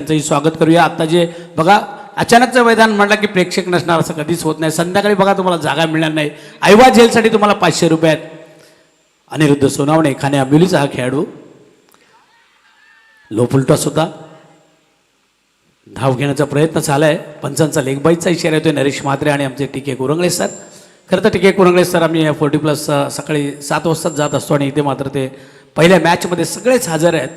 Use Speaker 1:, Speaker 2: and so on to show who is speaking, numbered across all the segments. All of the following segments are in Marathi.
Speaker 1: त्यांचंही स्वागत करूया. आत्ता जे बघा अचानकचं मैदान म्हटलं की प्रेक्षक नसणार असं कधीच होत नाही. संध्याकाळी बघा तुम्हाला जागा मिळणार नाही. ऐवा जेलसाठी तुम्हाला 500 रुपये आहेत. अनिरुद्ध सोनावणे खाणे आंबिवलीचा हा खेळाडू लोपुलटा सुद्धा धाव घेण्याचा प्रयत्न झाला आहे. पंचांचा लेगबाईचा इशारा येतोय नरेश म्हात्रे आणि आमचे टी के कुरंगळे सर. खरं तर टी के कुरंगळे सर आम्ही 40+ सकाळी 7 वाजताच जात असतो आणि इथे मात्र ते पहिल्या मॅचमध्ये सगळेच हजर आहेत.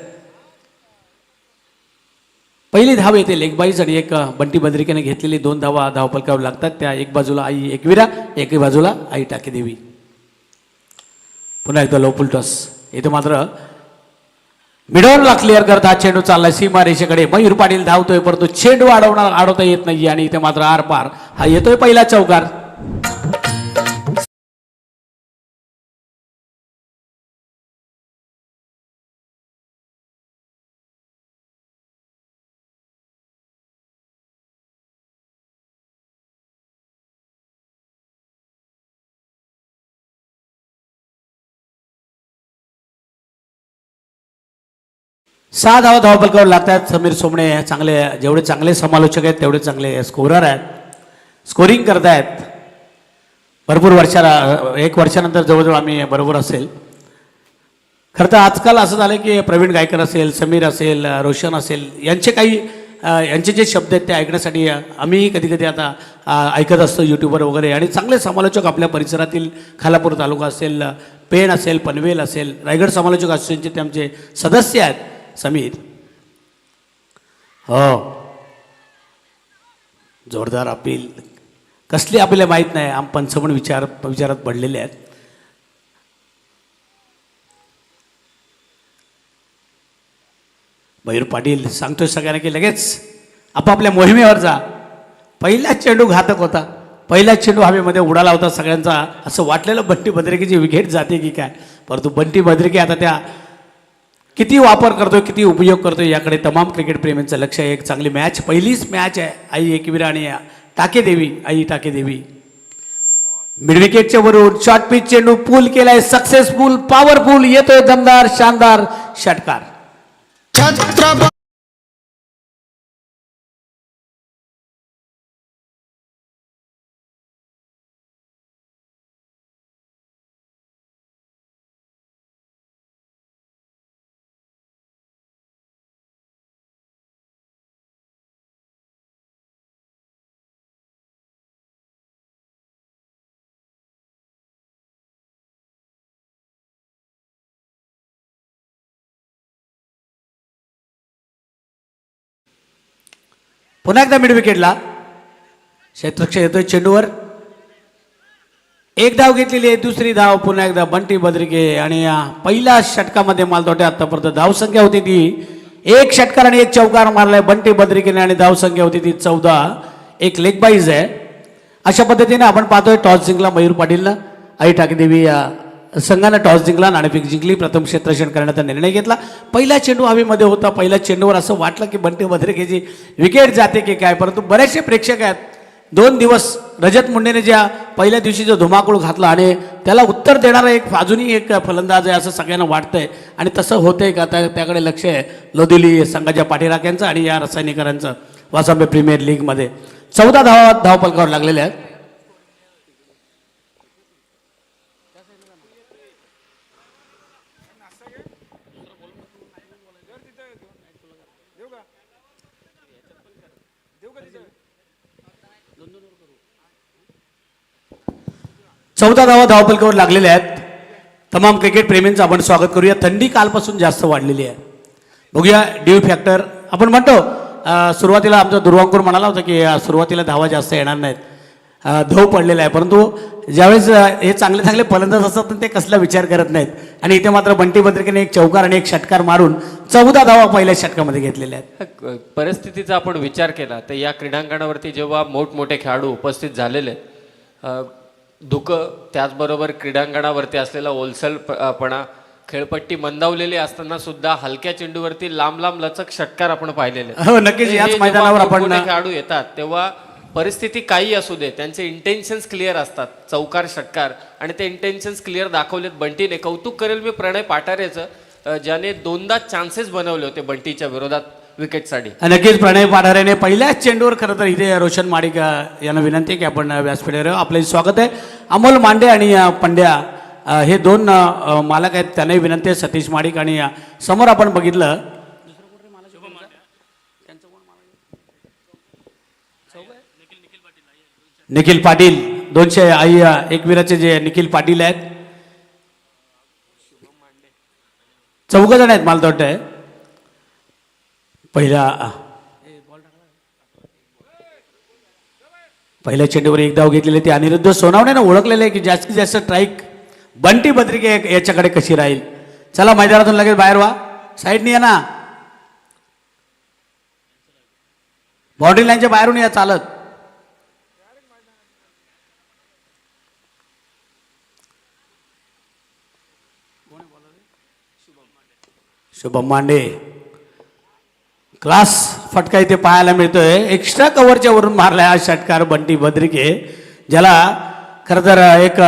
Speaker 1: पहिली धाव येते लेगबाईज आणि एक बंटी बद्रिकेने घेतलेली 2 धावा धावपलकावर लागतात. त्या एक बाजूला आई एकविरा, एक बाजूला आई टाकेदेवी. पुन्हा एकदा लो फुल टॉस. इथे मात्र मिडॉनला क्लिअर करत हा चेंडू चाललाय सीमा रेषेकडे. मयूर पाटील धावतोय परंतु चेंडू अडवता येत नाही आणि इथे मात्र आर पार हा येतोय पहिला चौकार. सहा धावा धावपलकावर लागतात. समीर सोमणे चांगले, जेवढे चांगले समालोचक आहेत तेवढे चांगले स्कोरर आहेत. स्कोरिंग करतायत. भरपूर एक वर्षानंतर जवळजवळ आम्ही बरोबर असेल. खरं तर आजकाल असं झालं की प्रवीण गायकर असेल, समीर असेल, रोशन असेल यांचे जे शब्द आहेत ते ऐकण्यासाठी आम्ही कधी कधी आता ऐकत असतो यूट्यूबवर वगैरे. आणि चांगले समालोचक आपल्या परिसरातील खालापूर तालुका असेल, पेण असेल, पनवेल असेल, रायगड समालोचक असोसिएशनचे ते आमचे सदस्य आहेत. समीर हो जोरदार अपील कसली आपल्याला माहीत नाही. आम पंचमण विचारात पडलेले आहेत. मयूर पाटील सांगतोय सगळ्यांना की लगेच आपापल्या मोहिमेवर जा. पहिलाच चेंडू घातक होता. पहिलाच चेंडू हवेमध्ये उडाला होता. सगळ्यांचा असं वाटलेलं बंटी बद्रिकेची विकेट जाते की काय. परंतु बंटी बद्रिके आता त्या किती वापर करतोय, किती उपयोग करतोय याकडे तमाम क्रिकेट प्रेमींचं लक्ष आहे. एक चांगली मॅच, पहिलीच मॅच आहे आई एकविरा आणि टाकेदेवी, आई टाकेदेवी. मिड विकेटच्या वरून शॉर्ट पिच चेंडू पूल केलाय. सक्सेसफुल, पॉवरफुल, येतोय दमदार शानदार षटकार. पुन्हा एकदा मिड विकेटला क्षेत्ररक्षक येतोय चेंडूवर. एक धाव घेतलेली आहे. दुसरी धाव पुन्हा एकदा बंटी बद्रिके आणि पहिल्या षटकामध्ये मालतोट्या आतापर्यंत धावसंख्या होती ती 1 षटकार आणि 1 चौकार मारलाय बंटी बद्रिकेने आणि धावसंख्या होती ती 14. एक लेग बाईज आहे. अशा पद्धतीने आपण पाहतोय टॉस जिंकला मयूर पाटीलनं. आई टाकेदेवी संघानं टॉस जिंकला, नाणेफेक जिंकली, प्रथम क्षेत्ररक्षण करण्याचा निर्णय घेतला. पहिला चेंडू हवेमध्ये होता. पहिल्या चेंडूवर असं वाटलं की बंटी बद्रिकेची विकेट जाते की काय. परंतु बरेचसे प्रेक्षक आहेत. 2 दिवस रजत मुंडेने ज्या पहिल्या दिवशी जो धुमाकूळ घातला आणि त्याला उत्तर देणारा एक अजूनही एक फलंदाज आहे असं सगळ्यांना वाटतंय. आणि तसं होतंय का त्याकडे लक्ष आहे लोधिली संघाच्या पाठीराख्यांचं आणि या रसायनिकांचं वासंबे प्रीमियर लीगमध्ये 14 धावा धावपलकावर लागलेल्या आहेत. चौदा धावा धावपलकावर लागलेल्या आहेत. तमाम क्रिकेट प्रेमींचं आपण स्वागत करूया. थंडी कालपासून जास्त वाढलेली आहे. बघूया ड्यू फॅक्टर. आपण म्हणतो सुरुवातीला आमचा दुर्वांकूर म्हणाला होता की सुरुवातीला धावा जास्त येणार नाहीत, धो पडलेला आहे. परंतु ज्यावेळेस हे चांगले चांगले फलंदाज असतात ते कसला विचार करत नाहीत. आणि इथे मात्र बंटी बद्रिकेने 1 चौकार आणि 1 षटकार मारून 14 धावा पहिल्या षटकामध्ये घेतलेल्या आहेत.
Speaker 2: परिस्थितीचा आपण विचार केला तर या क्रीडांगणावरती जेव्हा मोठमोठे खेळाडू उपस्थित झालेले धुकं, त्याचबरोबर क्रीडांगणावरती असलेला ओलसरपणा, खेळपट्टी मंदावलेली असताना सुद्धा हलक्या चेंडूवरती लांब लांब लचक षटकार आपण पाहिलेले.
Speaker 1: हो नक्कीच. याच मैदानावर आपण
Speaker 2: खेळाडू येतात तेव्हा परिस्थिती काही असू दे त्यांचे इंटेन्शन्स क्लिअर असतात. चौकार षटकार आणि ते इंटेन्शन्स क्लिअर दाखवलेत बंटीने. कौतुक करेल मी प्रणय पाटारेचं, ज्याने 2दा चान्सेस बनवले होते बंटीच्या विरोधात विकेटसाठी.
Speaker 1: नक्कीच प्रणय पाढारेने पहिल्याच चेंडूवर खरं तर इथे रोशन माडिक यांना विनंती आहे की आपण व्यासपीठावर आपले स्वागत आहे. अमोल मांडे आणि पंड्या हे दोन मालक आहेत, त्यांनाही विनंती आहे. सतीश माडिक आणि समोर आपण बघितलं निखिल पाटील 201 जे निखिल पाटील आहेत, चौघ जण आहेत मला वाटतंय. पहिल्या चेंडूवर एक धाव घेतलेली ती अनिरुद्ध सोनावण्यानं ओळखलेलं आहे की जास्तीत जास्त स्ट्राईक बंटी बद्रिके याच्याकडे कशी राहील. चला मैदानातून लगेच बाहेर व्हा, साईडनी या ना, बाउंड्री लाईनच्या बाहेरून या चालत. शुभम मांडे क्लास फटका इथे पाहायला मिळतोय. एक्स्ट्रा कव्हरच्या वरून मारलाय हा षटकार बंटी बद्रिके, ज्याला खरं तर एक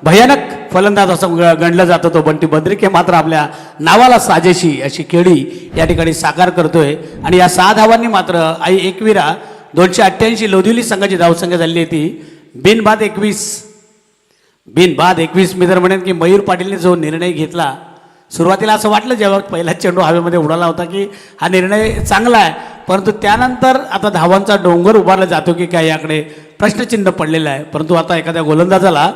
Speaker 1: भयानक फलंदाज असं गणलं जातं. तो बंटी बद्रिके मात्र आपल्या नावाला साजेशी अशी खेळी या ठिकाणी साकार करतोय. आणि या 6 धावांनी मात्र आई एकविरा 288 लोधिवली संघाची धावसंख्या झाली ती बिनबाद 21. मी तर म्हणेन की मयूर पाटीलने जो निर्णय घेतला, सुरुवातीला असं वाटलं जेव्हा पहिला चेंडू हवेमध्ये उडाला होता की हा निर्णय चांगला आहे, परंतु त्यानंतर आता धावांचा डोंगर उभारला जातो की काय याकडे प्रश्नचिन्ह पडलेलं आहे. परंतु आता एखाद्या गोलंदाजाला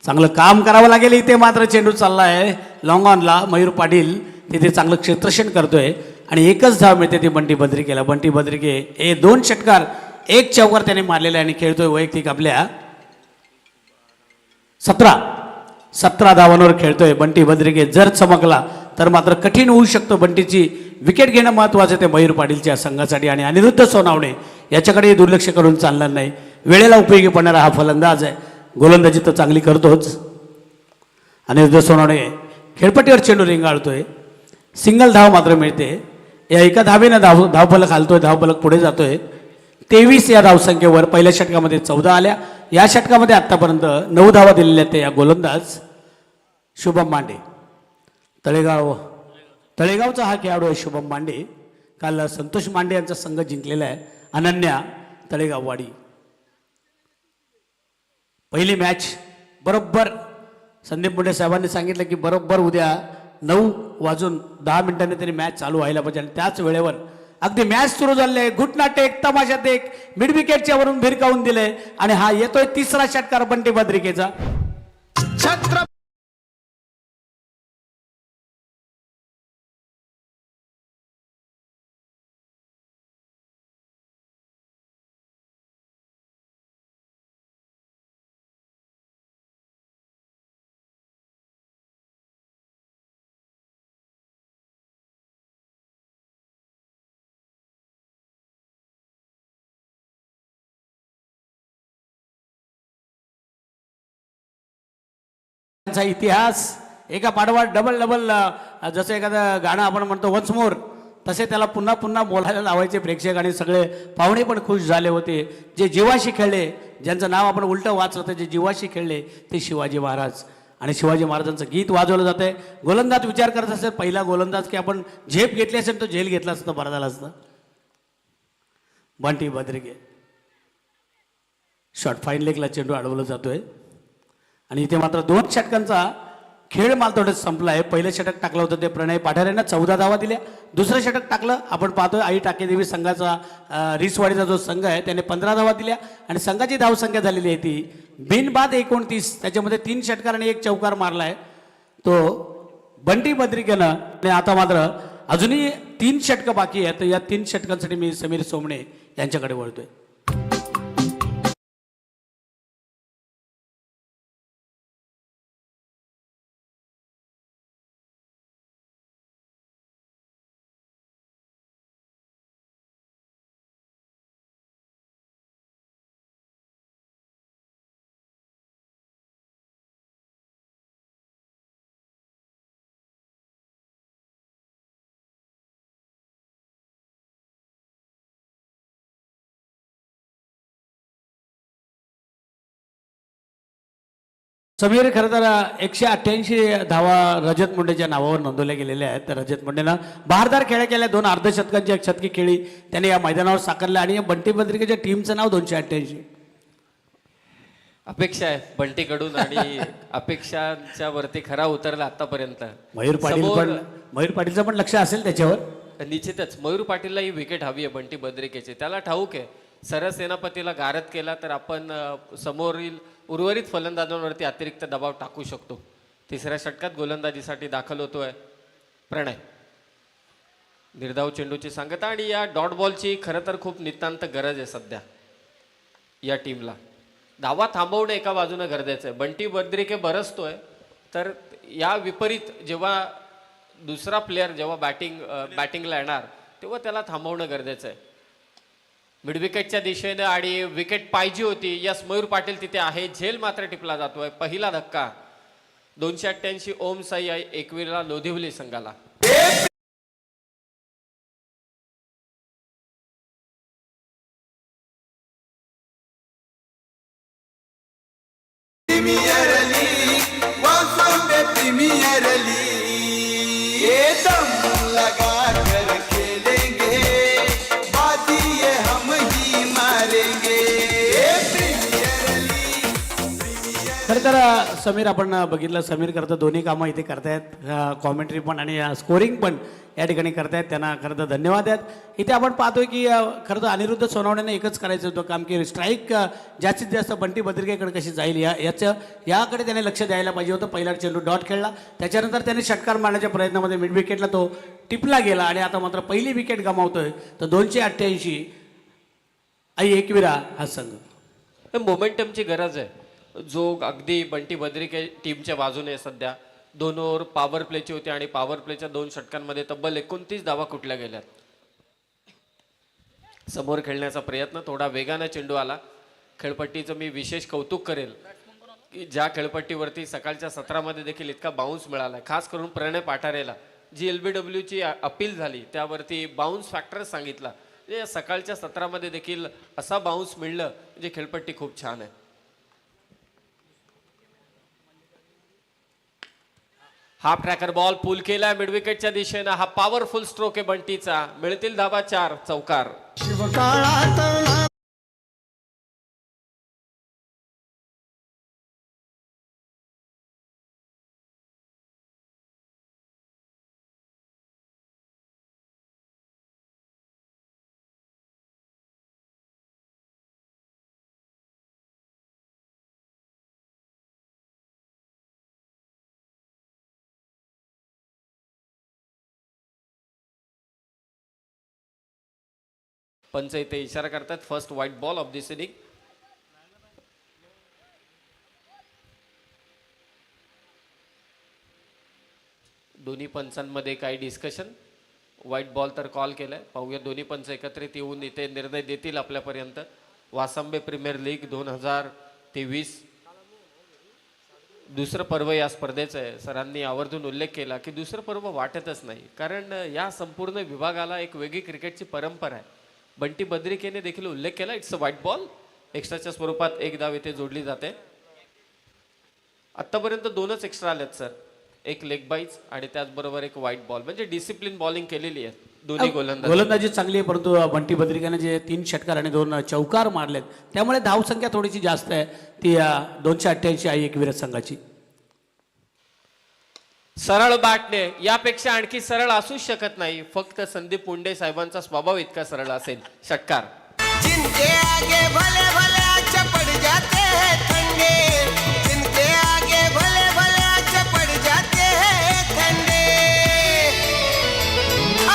Speaker 1: चांगलं काम करावं लागेल. इथे मात्र चेंडू चालला आहे लॉंग ऑनला. मयूर पाटील तिथे चांगलं क्षेत्ररक्षण करतोय आणि एकच धाव मिळते ती बंटी बद्रिकेला. बंटी बद्रिके हे 2 षटकार 1 चौकार त्याने मारलेला आहे आणि खेळतोय वैयक्तिक आपल्या 17 धावांवर खेळतोय बंटी बद्रिके. जर चमकला तर मात्र कठीण होऊ शकतं. बंटीची विकेट घेणं महत्त्वाचं आहे ते मयूर पाटीलच्या संघासाठी. आणि अनिरुद्ध सोनावणे याच्याकडे दुर्लक्ष करून चालणार नाही. वेळेला उपयोगी पडणारा हा फलंदाज आहे. गोलंदाजी तर चांगली करतोच. अनिरुद्ध सोनावणे खेळपट्टीवर चेंडू रेंगाळतोय. सिंगल धाव मात्र मिळते. या एका धावेनं धावफलक हालतोय, धावफलक पुढे जातोय. 23 या धावसंख्येवर पहिल्या षटकामध्ये 14 आल्या. या षटकामध्ये आतापर्यंत 9 धावा दिलेल्या आहेत. या गोलंदाज शुभम मांडे, तळेगावचा हा खेळाडू आहे शुभम मांडे. काल संतोष मांडे यांचा संघ जिंकलेला आहे. अनन्या तळेगाववाडी. पहिली मॅच बरोबर संदीप मुंडे साहेबांनी सांगितलं की बरोबर उद्या 9:10 तरी मॅच चालू व्हायला पाहिजे. आणि त्याच वेळेवर अगदी मॅच सुरू झाली आहे. घुटनाट एक, तमाशात एक, मिड विकेटच्या वरून भिरकावून दिले आणि हा येतोय 3रा षटकार बंटी बद्रिकेचा. इतिहास एका पाठोपाठ डबल जसं एखादं गाणं आपण म्हणतो वन्स मोर, तसे त्याला पुन्हा पुन्हा बोलायला लावायचे प्रेक्षक. आणि सगळे पाहुणे पण खुश झाले होते. जे जीवाशी खेळले, ज्यांचं नाव आपण उलटं वाचलं होतं, जे जीवाशी खेळले ते शिवाजी महाराज. आणि शिवाजी महाराजांचं गीत वाजवलं जातंय. गोलंदाज विचार करत असेल पहिला गोलंदाज की आपण झेप घेतली असेल तर झेल घेतला असतं बरं झालं असतं. बंटी बद्रिके शॉर्ट फाईन लेगला चेंडू अडवला जातोय. आणि इथे मात्र 2 षटकांचा खेळ मालतोडच संपला आहे. पहिलं षटक टाकलं होतं ते प्रणय पाठारेनं 14 धावा दिल्या. दुसरं षटक टाकलं आपण पाहतोय आई टाकेदेवी संघाचा रिसवाडीचा जो संघ आहे त्याने 15 धावा दिल्या. आणि संघाची धावसंख्या झालेली आहे ती बिनबाद 29. त्याच्यामध्ये 3 षटकार आणि 1 चौकार मारला आहे तो बंटी बद्रिकेनं. आणि आता मात्र अजूनही 3 षटकं बाकी आहेत. या 3 षटकांसाठी मी समीर सोमणे यांच्याकडे वळतोय. समीर खरं तर 188 धावा रजत मुंडेच्या नावावर नोंदवल्या गेलेल्या आहेत. तर रजत मुंडेनं बहारदार खेळ केल्या, 2 अर्धशतकांची एक शतकी खेळी त्याने या मैदानावर साकारल्या आणि या बंटी बद्रिकेच्या टीमचं नाव 288.
Speaker 2: अपेक्षा आहे बंटीकडून आणि अपेक्षांच्या वरती खरा उतरला आतापर्यंत.
Speaker 1: मयूर पाटीलचं पण लक्ष असेल त्याच्यावर.
Speaker 2: निश्चितच मयूर पाटीलला ही विकेट हवी आहे बंटी बद्रिकेची. त्याला ठाऊक आहे सरळ सेनापतीला गारद केला तर आपण समोरील उर्वरित फलंदाजांवरती अतिरिक्त दबाव टाकू शकतो. तिसऱ्या षटकात गोलंदाजीसाठी दाखल होतोय प्रणय. निर्धाव चेंडूची सांगता आणि या डॉट बॉलची खरं तर खूप नितांत गरज आहे सध्या या टीमला. धावा थांबवणं एका बाजूनं गरजेचं आहे. बंटी बद्रिके बरसतोय तर या विपरीत जेव्हा दुसरा प्लेअर जेव्हा बॅटिंगला येणार तेव्हा त्याला थांबवणं गरजेचं आहे. मिडविकेटच्या दिशेनं आणि विकेट पाहिजे होती. यस मयूर पाटील तिथे आहे. झेल मात्र टिपला जातोय. पहिला धक्का 288 ओम साई एकवीरला लोधिवली संघाला.
Speaker 3: प्रीमियर लीग ये दम लगा कर खेलेंगे बाजी ये हम ही मारेंगे प्रीमियर लीग.
Speaker 1: खरं तर समीर आपण बघितलं, समीर करतं दोन्ही कामं इथे करतायत, कॉमेंट्री पण आणि स्कोरिंग पण या ठिकाणी करतायत. त्यांना खरं तर धन्यवाद आहेत. इथे आपण पाहतोय की खरं तर अनिरुद्ध सोनवणेने एकच करायचं होतं काम की स्ट्राईक जास्तीत जास्त बंटी बद्रिकेकडे कशी जाईल याकडे त्याने लक्ष द्यायला पाहिजे होतं. पहिला चेंडू डॉट खेळला, त्याच्यानंतर त्याने षटकार मारण्याच्या प्रयत्नामध्ये मिड विकेटला तो टिपला गेला आणि आता मात्र पहिली विकेट गमावतोय. तर 288 आई एकविरा हा संघ.
Speaker 2: मोमेंटमची गरज आहे जो अगदी बंटी बद्रिके टीमच्या बाजूने सध्या. 2 ओव्हर पॉवर प्लेची होती आणि पॉवर प्लेच्या 2 षटकांमध्ये तब्बल 29 धावा कुठल्या गेल्यात. समोर खेळण्याचा प्रयत्न, थोडा वेगाने चेंडू आला. खेळपट्टीचं मी विशेष कौतुक करेल की ज्या खेळपट्टीवरती सकाळच्या सत्रामध्ये देखील इतका बाउन्स मिळाला, खास करून प्रणय पाठारेला जी LBWची अपील झाली त्यावरती बाउन्स फॅक्टर सांगितला. म्हणजे सकाळच्या सत्रामध्ये देखील असा बाउन्स मिळलं म्हणजे खेळपट्टी खूप छान आहे. हाफ ट्रॅकर बॉल पुल केला मिडविकेटच्या दिशेनं. हा पॉवरफुल स्ट्रोक आहे बंटीचा. मिळतील धावा 4 चौकार. पंच इथे इशारा करतात first white ball of this inning. दोन्ही पंचांमध्ये काही डिस्कशन. व्हाईट बॉल तर कॉल केलाय. पाहूया दोन्ही पंच एकत्रित येऊन इथे निर्णय देतील आपल्यापर्यंत. वासंबे प्रीमियर लीग 2023 दुसरं पर्व या स्पर्धेचं आहे. सरांनी आवर्जून उल्लेख केला की दुसरं पर्व वाटतच नाही कारण या संपूर्ण विभागाला एक वेगळी क्रिकेटची परंपरा आहे. बंटी बद्रिकेने देखील उल्लेख केला. It's a white ball. एक्स्ट्राच्या स्वरूपात एक धाव इथे जोडली जाते. आतापर्यंत 2च एक्स्ट्रा आलेत सर. एक लेग बाईज आणि त्याचबरोबर एक व्हाईट बॉल. म्हणजे डिसिप्लिन बॉलिंग केलेली आहे दोन्ही
Speaker 1: गोलंदाजी चांगली आहे. परंतु बंटी बद्रिकेने जे 3 षटकार आणि 2 चौकार मारलेत त्यामुळे धावसंख्या थोडीशी जास्त आहे ती 288 आई एकविरा संघाची.
Speaker 2: सरळ बॅटने यापेक्षा आणखी सरळ असूच शकत नाही. फक्त संदीप मुंडे साहेबांचा स्वभाव इतका सरळ असेल. षटकार.
Speaker 3: जिनके आगे भले भले अच्छा पड़ जाते हैं ठंडे जिनके आगे भले भले अच्छा पड़ जाते हैं ठंडे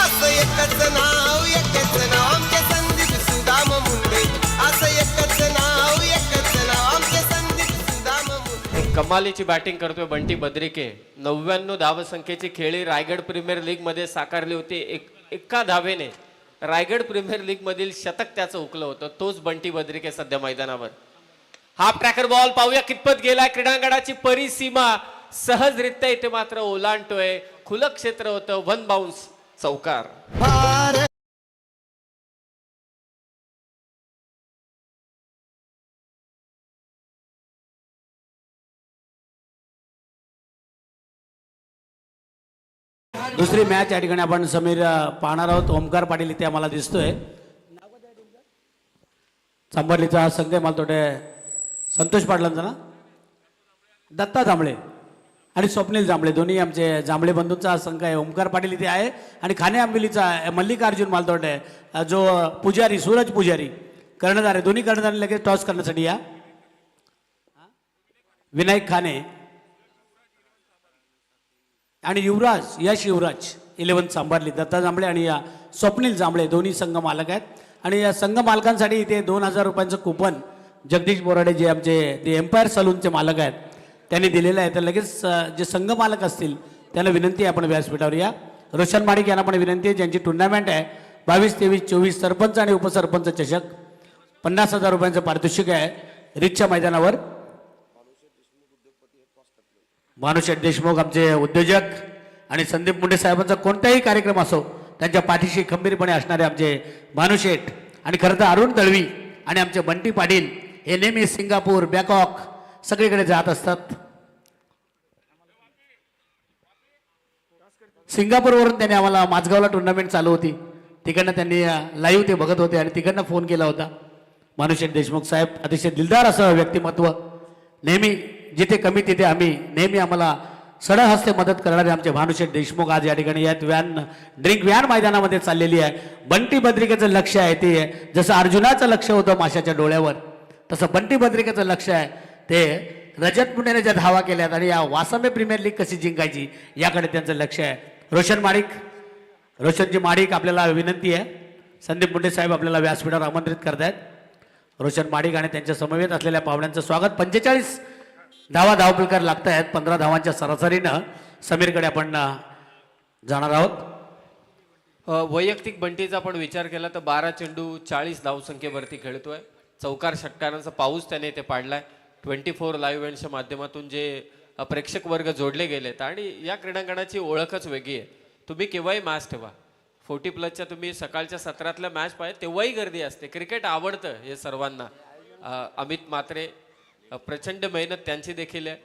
Speaker 3: असं एकच नाव आमचे संदीप सुदाम मुंडे. असं एकच नाव आमचे संदीप सुदाम मुंडे.
Speaker 2: कमालीची बॅटिंग करतोय बंटी बद्रिके. 99 धावसंख्येची खेळी रायगड प्रीमियर लीग मध्ये साकारली होती. एका धावेने रायगड प्रीमियर लीग मधील शतक त्याचं हुकलं होतं. तोच बंटी बद्रिके सध्या मैदानावर. हाफ ट्रॅकर बॉल पाहूया कितपत गेलाय. क्रीडांगणाची परिसीमा सहजरित्या इथे मात्र ओलांडतोय. खुलं क्षेत्र होतं. 1 बाउन्स चौकार.
Speaker 1: दुसरी मॅच या ठिकाणी आपण समीर पाहणार आहोत. ओमकार पाटील इथे आम्हाला दिसतोय. चांबर्लीचा संघ आहे मालतोटे संतोष पाटलांचा ना, दत्ता जांभळे आणि स्वप्नील जांभळे दोन्ही आमचे जांभळे बंधूंचा हा संघ आहे. ओमकार पाटील इथे आहे आणि खाणे आंबिलीचा मल्लिकार्जुन मालतोटे जो पुजारी सूरज पुजारी कर्णधार आहे. दोन्ही कर्णधार लगेच टॉस करण्यासाठी या. विनायक खाने आणि युवराज यश युवराज 11 सांभारली. दत्ता जांभळे आणि या स्वप्नील जांभळे दोन्ही संघ मालक आहेत. आणि या संघ मालकांसाठी इथे 2000 रुपयांचं कुपन जगदीश बोराडे जे आमचे ते एम्पायर सलूनचे मालक आहेत त्यांनी दिलेलं आहे. तर लगेच जे संघ मालक असतील त्यांना विनंती आहे आपण व्यासपीठावर या. रोशन माडिक यांना पण विनंती आहे ज्यांची टुर्नामेंट आहे 22, 23, 24 सरपंच आणि उपसरपंच चषक 50,000 रुपयांचं पारितोषिक आहे रिचच्या मैदानावर. भानुशेठ देशमुख आमचे उद्योजक आणि संदीप मुंडे साहेबांचा कोणताही कार्यक्रम असो त्यांच्या पाठीशी खंबीरपणे असणारे आमचे भानुशेठ आणि खरं तर अरुण दळवी आणि आमचे बंटी पाटील हे नेहमी सिंगापूर बँकॉक सगळीकडे जात असतात. सिंगापूरवरून त्यांनी आम्हाला माझगावला टुर्नामेंट चालू होती तिकडनं त्यांनी लाईव्ह ते बघत होते आणि तिकडनं फोन केला होता. भानुशेठ देशमुख साहेब अतिशय दिलदार असं व्यक्तिमत्व, नेहमी जिथे कमी तिथे आम्ही नेहमी आम्हाला सडहस्ते मदत करणारे आमचे भानुशेठ देशमुख आज या ठिकाणी यात ड्रिंक व्हॅन मैदानामध्ये चाललेली आहे. बंटी बद्रिकेचं लक्ष आहे ते जसं अर्जुनाचं लक्ष होतं माशाच्या डोळ्यावर तसं बंटी बद्रिकेचं लक्ष आहे ते रजत मुंडेने ज्या धावा केल्यात आणि या वासमे प्रीमियर लीग कशी जिंकायची याकडे त्यांचं लक्ष आहे. रोशनजी माडिक आपल्याला विनंती आहे. संदीप मुंडे साहेब आपल्याला व्यासपीठावर आमंत्रित करतायत. रोशन माडिक आणि त्यांच्या समवेत असलेल्या पाहुण्यांचं स्वागत. 45 धावपलकर लागत आहेत. 15 धावांच्या सरासरीनं समीरकडे आपण जाणार आहोत.
Speaker 2: वैयक्तिक बंटीचा आपण विचार केला तर 12 चेंडू 40 धावसंख्येवरती खेळतोय. चौकार षटकारांचा पाऊस त्याने इथे पाडलाय. 24 लाईव्ह इव्हेंट्सच्या माध्यमातून जे प्रेक्षक वर्ग जोडले गेलेत आणि या क्रीडांगणाची ओळखच वेगळी आहे. तुम्ही केव्हाही मॅच ठेवा 40+ तुम्ही सकाळच्या सत्रातल्या मॅच पाहिजे तेव्हाही गर्दी असते. क्रिकेट आवडतं हे सर्वांना. अमित म्हात्रे प्रचंड मेहनत त्यांची देखील आहे.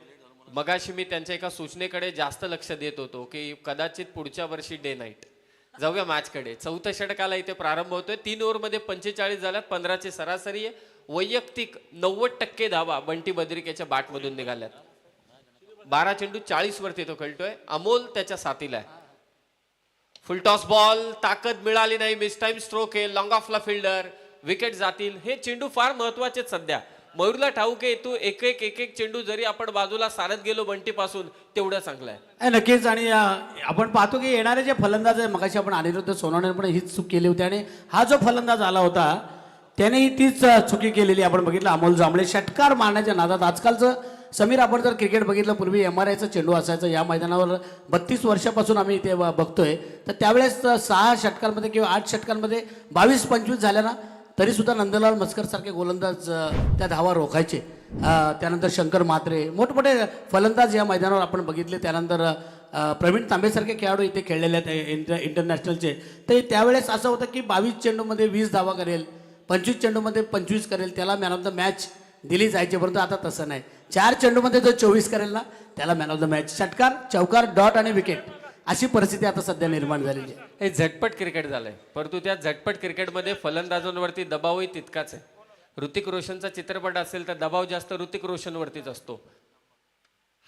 Speaker 2: मगाशी मी त्यांच्या एका सूचनेकडे जास्त लक्ष देत होतो की कदाचित पुढच्या वर्षी डे नाईट जाऊया मॅचकडे. 4थ्या षटकाला इथे प्रारंभ होतोय. 3 ओव्हरमध्ये 45 झाल्यात. 15ची सरासरी आहे. वैयक्तिक 90% धावा बंटी बद्रिकेच्या बॅटमधून निघाल्यात. 12 चेंडू 40 वरती तो खेळतोय. अमोल त्याच्या साथीला आहे. फुल टॉस बॉल, ताकद मिळाली नाही. मिस टाइम स्ट्रोक आहे. लॉंग ऑफला फिल्डर, विकेट जातील. हे चेंडू फार महत्वाचे सध्या. मयूरला ठाऊक आहे तू एक एक चेंडू जरी आपण बाजूला सारत गेलो बंटी पासून तेवढं चांगलं आहे.
Speaker 1: नक्कीच. आणि आपण पाहतो की येणारे जे फलंदाज आहे मगाशी आपण अनिरुद्ध सोनवणे पण हीच चूक केली होती आणि हा जो फलंदाज आला होता त्यानेही तीच चुकी केलेली आपण बघितलं. अमोल जांभळे षटकार मारण्याच्या नादात आजकालचं समीर आपण जर क्रिकेट बघितलं पूर्वी MRIचा चेंडू असायचा या मैदानावर 32 वर्षापासून आम्ही इथे बघतोय. तर त्यावेळेस 6 षटकांमध्ये किंवा 8 षटकांमध्ये 22-25 झाल्या ना तरी सुद्धा नंदलाल मस्कर सारखे गोलंदाज त्या धावा रोखायचे. त्यानंतर शंकर म्हात्रे मोठमोठे फलंदाज या मैदानावर आपण बघितले. त्यानंतर प्रवीण तांबेसारखे खेळाडू इथे खेळलेले आहेत इंटरनॅशनलचे. तर त्यावेळेस असं होतं की 22 चेंडूमध्ये 20 धावा करेल, 25 चेंडूमध्ये 25 करेल त्याला मॅन ऑफ द मॅच दिली जायची. परंतु आता तसं नाही. 4 चेंडूमध्ये जो 24 करेल ना त्याला मॅन ऑफ द मॅच. षटकार, चौकार, डॉट आणि विकेट अशी परिस्थिती आता सध्या निर्माण झालेली आहे.
Speaker 2: हे झटपट क्रिकेट झालंय. परंतु त्या झटपट क्रिकेटमध्ये फलंदाजांवरती दबावही तितकाच आहे. ऋतिक रोशनचा चित्रपट असेल तर दबाव जास्त ऋतिक रोशनवरतीच असतो.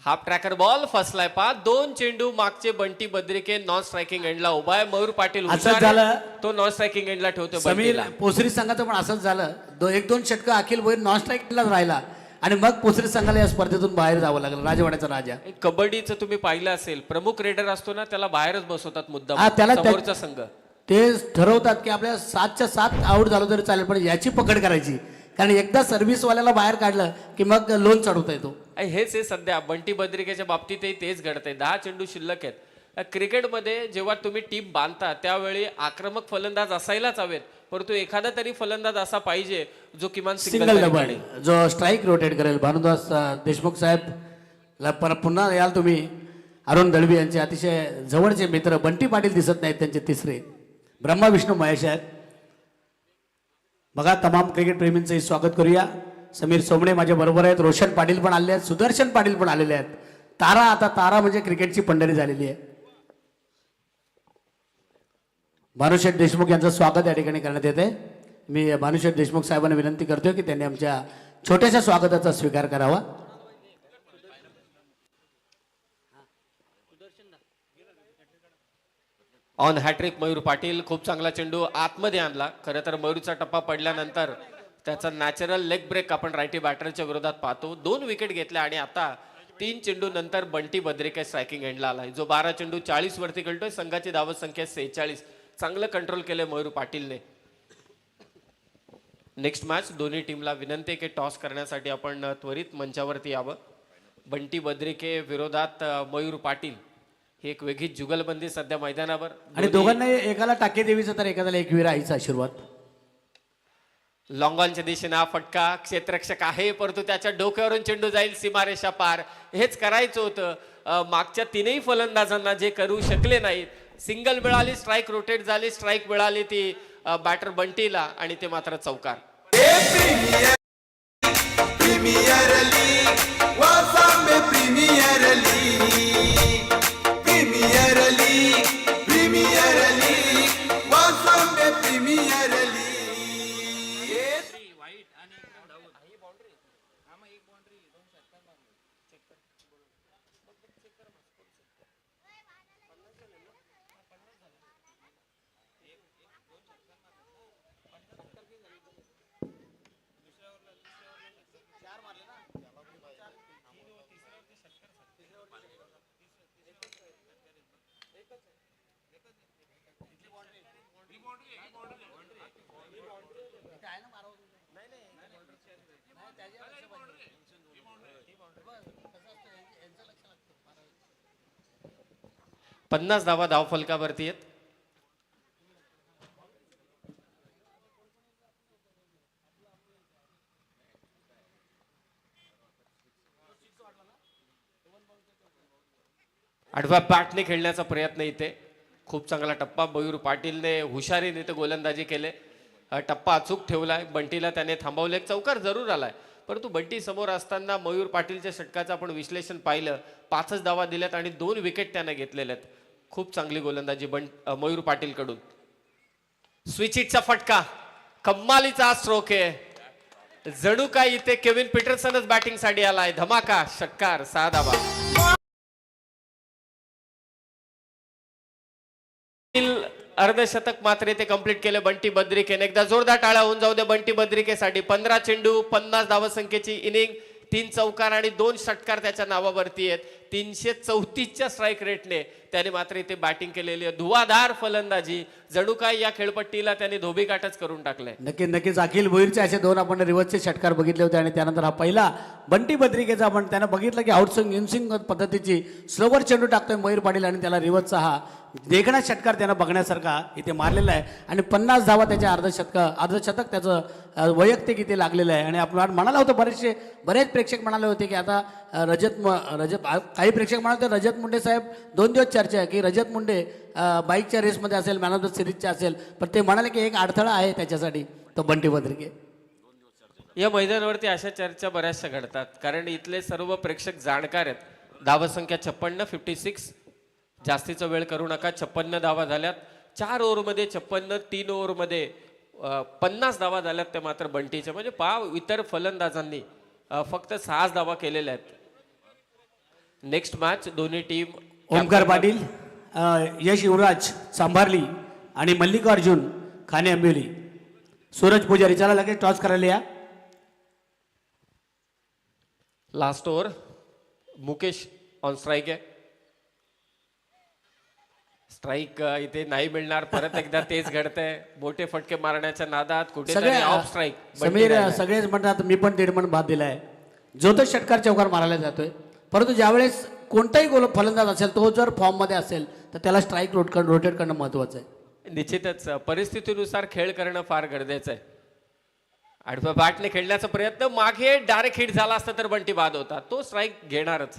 Speaker 2: Half tracker ball फसलाय. 2 चेंडू मागचे बंटी बद्रिके नॉन स्ट्रायकिंग एंडला उभा आहे. मयूर पाटील
Speaker 1: असंच झालं.
Speaker 2: तो नॉन स्ट्रायकिंग एंडला ठेवतो.
Speaker 1: समीर पोसरी संघाचं पण असंच झालं. 1-2 षटकं अखिल भोईर नॉन स्ट्राईकलाच राहिला आणि मग पोसरी संघाला या स्पर्धेतून बाहेर जावं लागलं. राजवाड्याचा राजा.
Speaker 2: कबड्डीचं तुम्ही पाहिलं असेल प्रमुख रेडर असतो ना त्याला बाहेरच बसवतात मुद्दाम.
Speaker 1: त्याला
Speaker 2: समोरचा संघ
Speaker 1: ते ठरवतात की आपल्या 7च्या 7 आऊट झालो तरी चालेल पण याची पकड करायची. कारण एकदा सर्व्हिसवाल्याला बाहेर काढलं की मग लोन चढवता येतो.
Speaker 2: हेच हे सध्या बंटी बद्रिकेच्या बाबतीतही तेच घडतंय. 10 चेंडू शिल्लक आहेत. क्रिकेटमध्ये जेव्हा तुम्ही टीम बांधता त्यावेळी आक्रमक फलंदाज असायलाच हवेत. परंतु एखादा तरी फलंदाज असा पाहिजे जो किमान
Speaker 1: सिंगल डबल जो स्ट्राईक रोटेट करेल. भानुदास देशमुख साहेब पुन्हा याल तुम्ही. अरुण दळवी यांचे अतिशय जवळचे मित्र बंटी पाटील दिसत नाहीत त्यांचे तिसरे. ब्रह्मा विष्णू महेश आहेत. बघा तमाम क्रिकेट प्रेमींचंही स्वागत करूया. समीर सोमणे माझ्या बरोबर आहेत. रोशन पाटील पण आले आहेत. सुदर्शन पाटील पण आलेले आहेत. तारा आता तारा म्हणजे क्रिकेटची पंढरी झालेली आहे. भानुशेठ देशमुख यांचं स्वागत या ठिकाणी करण्यात येते. मी भानुशेठ देशमुख साहेबांना विनंती करतोय की त्यांनी आमच्या छोट्याशा स्वागताचा स्वीकार करावा.
Speaker 2: On hat trick Mayur Patil. खूप चांगला चेंडू आतमध्ये आणला. खरं तर मयूरचा टप्पा पडल्यानंतर त्याचा नॅचरल लेग ब्रेक आपण रायटी बॅटरच्या विरोधात पाहतो. 2 विकेट घेतल्या आणि आता 3 चेंडू नंतर बंटी बद्रिके स्ट्रायकिंग एंडला आलाय, जो 12 चेंडू 40 वरती खेळतोय. संघाची धावत संख्या 46. चांगलं कंट्रोल केलंय मयूर पाटीलने. नेक्स्ट मॅच दोन्ही टीमला विनंती की टॉस करण्यासाठी आपण त्वरित मंचावरती यावं. बंटी बद्रिके विरोधात मयूर पाटील ही एक वेगळी जुगलबंदी सध्या मैदानावर.
Speaker 1: आणि दोघांना एकाला टाके देवीचा तर एखाद्याला एकवीर आईचा आशीर्वाद.
Speaker 2: लॉंग ऑनच्या दिशेने हा फटका. क्षेत्ररक्षक आहे परंतु त्याच्या डोक्यावरून चेंडू जाईल सीमारेषा पार. हेच करायचं होतं मागच्या 3ही फलंदाजांना, जे करू शकले नाहीत. सिंगल मिळाली, स्ट्राईक रोटेट झाली, स्ट्राईक मिळाली ती बॅटर बंटीला आणि ते मात्र चौकार.
Speaker 3: प्रीमियर लीग वासांबे premier league premier league premier league वासांबे प्रीमियर लीग.
Speaker 2: पन्नास धावा धाव फलकावरती आहेत. आडव्या बॅटने खेळण्याचा प्रयत्न इथे. खूप चांगला टप्पा. मयूर पाटीलने हुशारीने इथे गोलंदाजी केले. टप्पा अचूक ठेवलाय. बंटीला त्याने थांबवले. चौकार जरूर आलाय परंतु बंटी समोर असताना मयूर पाटीलच्या षटकाचं आपण विश्लेषण पाहिलं. 5च धावा दिल्यात आणि 2 विकेट त्याने घेतलेल्या आहेत. खूप चांगली गोलंदाजी मयूर पाटील कडून. स्विच हिटचा फटका. कम्मालीचा स्ट्रोक आहे. जणू काय इथे केविन पीटरसनच बॅटिंग साठी आलाय. धमाका षटकार. 6 धावा. अर्धशतक मात्र इथे कंप्लीट केले बंटी बद्रिकेने. एकदा जोरदार टाळ्या होऊन जाऊ दे बंटी बद्रिकेसाठी. 15 चेंडू 50 धावा संख्येची इनिंग. 3 चौकार आणि 2 षटकार त्याच्या नावावरती आहेत. 334च्या स्ट्राईक रेटने त्याने मात्र इथे बॅटिंग केलेली आहे. धुवाधार फलंदाजी. जणू काय या खेळपट्टीला त्याने धोबीघाटच करून टाकले.
Speaker 1: नक्कीच अखिल भोईरचे असे 2 आपण रिव्हर्सचे षटकार बघितले होते आणि त्यानंतर हा पहिला बंटी बद्रिकेचा आपण त्यानं बघितलं की आउटस्विंग इनस्विंग पद्धतीची स्लोवर चेंडू टाकतोय मयूर पाटील आणि त्याला रिव्हर्सचा हा देखणा षटकार त्यानं बघण्यासारखा इथे मारलेला आहे. आणि 50 धावा त्याच्या अर्धशतक त्याचं वैयक्तिक इथे लागलेलं आहे. आणि आपण म्हणाला होतं बरेच प्रेक्षक म्हणाले होते की आता काही प्रेक्षक म्हणाले होते रजत मुंडे साहेब 2 दिवस चर्चा आहे की रजत मुंडे बाईकच्या रेसमध्ये असेल, मॅन ऑफ द सिरीजच्या असेल, पण ते म्हणाले की एक अडथळा आहे त्याच्यासाठी तो बंटी बद्रिके.
Speaker 2: या मैदानावरती अशा चर्चा बऱ्याचशा घडतात कारण इथले सर्व प्रेक्षक जाणकार आहेत. धावा संख्या 56, 56. जास्तीचा वेळ करू नका. 56 धावा झाल्यात 4 ओव्हरमध्ये. 56 3 ओव्हरमध्ये 50 धावा झाल्यात त्या मात्र बंटीच्या. म्हणजे इतर फलंदाजांनी फक्त 6 धावा केलेल्या आहेत. नेक्स्ट मॅच दोन्ही टीम.
Speaker 1: ओमकार पाटील, यश युवराज सांभारली आणि मल्लिकार्जुन खाने अंबिवली. सूरज पुजारी चला लगेच टॉस करायला या.
Speaker 2: Last over. Mukesh on strike आहे. स्ट्राईक इथे नाही मिळणार. परत एकदा तेच घडतंय. मोठे फटके मारण्याच्या नादात कुठेतरी ऑफ स्ट्राईक.
Speaker 1: समीर सगळेच म्हणतात मी पण 1.5 मन भात दिलाय. जो तो षटकार चौकार मारायला जातोय परंतु ज्यावेळेस कोणताही फलंदाज असेल तो जर फॉर्म मध्ये असेल तर त्याला स्ट्राईक रोटेट करणं महत्वाचं आहे.
Speaker 2: निश्चितच परिस्थितीनुसार खेळ करणं फार गरजेचं आहे. आडव्या बॅटने खेळण्याचा प्रयत्न. मागे डायरेक्ट हिट झाला असता तर बंटी बाद होता. तो स्ट्राईक घेणारच.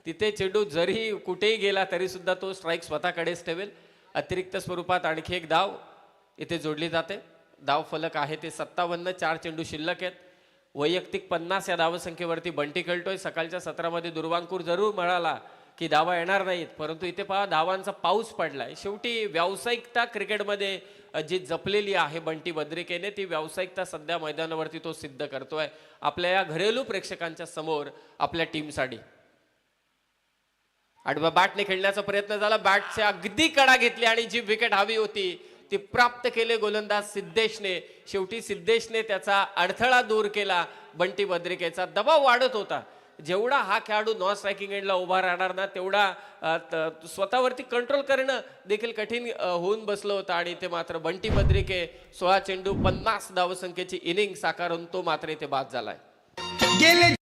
Speaker 2: तिथे चेंडू जरी कुठेही गेला तरी सुद्धा तो स्ट्राईक स्वतःकडेच ठेवेल. अतिरिक्त स्वरूपात आणखी एक धाव इथे जोडली जाते. धाव फलक आहे ते 57. 4 चेंडू शिल्लक आहेत. वैयक्तिक 50 या धावसंख्येवरती बंटी खेळतोय. सकाळच्या सत्रामध्ये दुर्वांकूर जरूर मिळाला की धावा येणार नाहीत, परंतु इथे पहा धावांचा पाऊस पडलाय. शेवटी व्यावसायिकता क्रिकेटमध्ये जी जपलेली आहे बंटी बद्रिकेने, ती व्यावसायिकता सध्या मैदानावरती तो सिद्ध करतोय आपल्या या घरेलू प्रेक्षकांच्या समोर आपल्या टीमसाठी. आडव्या बॅटने खेळण्याचा प्रयत्न झाला, बॅटच्या अगदी कडा घेतली आणि जी विकेट हवी होती ती प्राप्त केले गोलंदाज सिद्धेशने. शेवटी सिद्धेशने त्याचा अडथळा दूर केला. बंटी बद्रिकेचा दबाव वाढत होता. जेवढा हा खेळाडू नॉन स्ट्रायकिंग एंडला उभा राहणार ना, तेवढा स्वतःवरती कंट्रोल करणं देखील कठीण होऊन बसलं होतं. आणि ते मात्र बंटी बद्रिके 16 चेंडू 50 धावसंख्येची इनिंग साकारून तो मात्र इथे बाद झालाय.
Speaker 3: गेले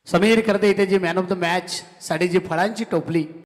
Speaker 1: समीर करते इथे जी मॅन ऑफ द मॅच साठी जी फळांची टोपली